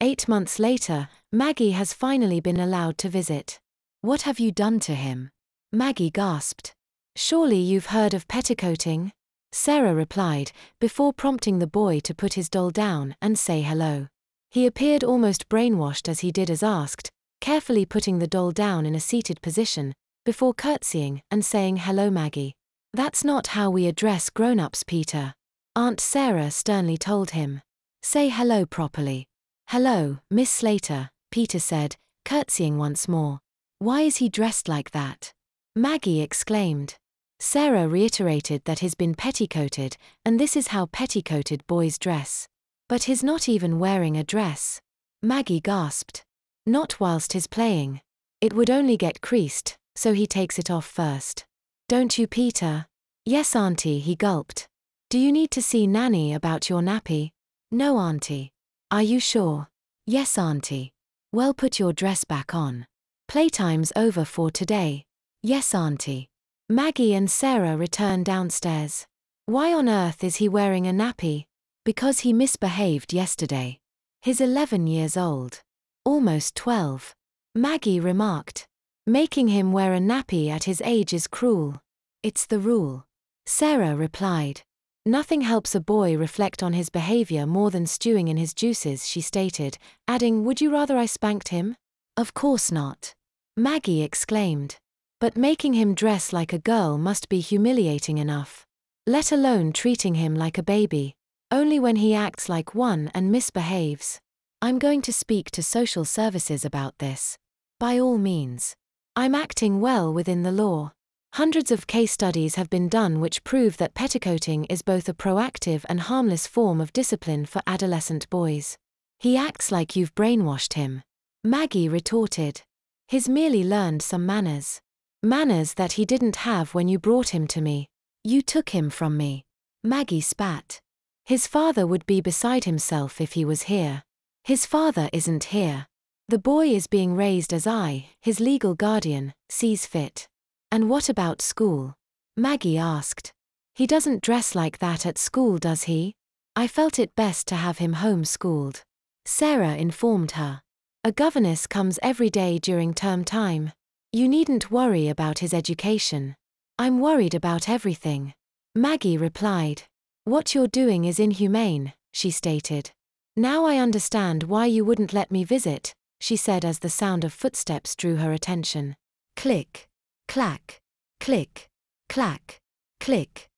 8 months later, Maggie has finally been allowed to visit. "What have you done to him?" Maggie gasped. "Surely you've heard of petticoating?" Sarah replied, before prompting the boy to put his doll down and say hello. He appeared almost brainwashed as he did as asked, carefully putting the doll down in a seated position, before curtsying and saying hello Maggie. "That's not how we address grown-ups, Peter," Aunt Sarah sternly told him. "Say hello properly." "Hello, Miss Slater," Peter said, curtsying once more. "Why is he dressed like that?" Maggie exclaimed. Sarah reiterated that he's been petticoated, and this is how petticoated boys dress. "But he's not even wearing a dress." Maggie gasped. "Not whilst he's playing. It would only get creased, so he takes it off first." "Don't you, Peter?" "Yes, Auntie," he gulped. "Do you need to see Nanny about your nappy?" "No, Auntie." "Are you sure?" "Yes, Auntie." "Well, put your dress back on. Playtime's over for today." "Yes, Auntie." Maggie and Sarah return downstairs. "Why on earth is he wearing a nappy?" "Because he misbehaved yesterday. He's 11 years old. Almost 12. Maggie remarked. "Making him wear a nappy at his age is cruel. It's the rule." Sarah replied. "Nothing helps a boy reflect on his behavior more than stewing in his juices," she stated, adding, "Would you rather I spanked him?" "Of course not," Maggie exclaimed. "But making him dress like a girl must be humiliating enough. Let alone treating him like a baby. Only when he acts like one and misbehaves. I'm going to speak to social services about this. By all means. I'm acting well within the law. Hundreds of case studies have been done which prove that petticoating is both a proactive and harmless form of discipline for adolescent boys." "He acts like you've brainwashed him," Maggie retorted. "He's merely learned some manners. Manners that he didn't have when you brought him to me. You took him from me." Maggie spat. "His father would be beside himself if he was here." "His father isn't here. The boy is being raised as I, his legal guardian, sees fit." "And what about school?" Maggie asked. "He doesn't dress like that at school, does he?" "I felt it best to have him home-schooled," Sarah informed her. "A governess comes every day during term time. You needn't worry about his education." "I'm worried about everything," Maggie replied. "What you're doing is inhumane," she stated. "Now I understand why you wouldn't let me visit," she said as the sound of footsteps drew her attention. Click. Clack. Click. Clack. Click.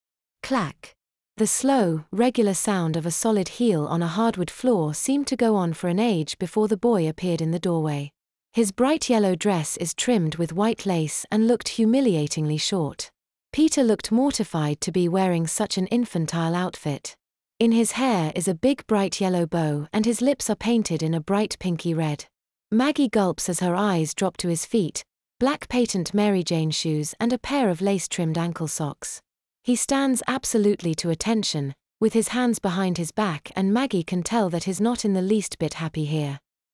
Clack. The slow, regular sound of a solid heel on a hardwood floor seemed to go on for an age before the boy appeared in the doorway. His bright yellow dress is trimmed with white lace and looked humiliatingly short. Peter looked mortified to be wearing such an infantile outfit. In his hair is a big bright yellow bow and his lips are painted in a bright pinky red. Maggie gulps as her eyes drop to his feet, black patent Mary Jane shoes and a pair of lace-trimmed ankle socks. He stands absolutely to attention, with his hands behind his back, and Maggie can tell that he's not in the least bit happy here.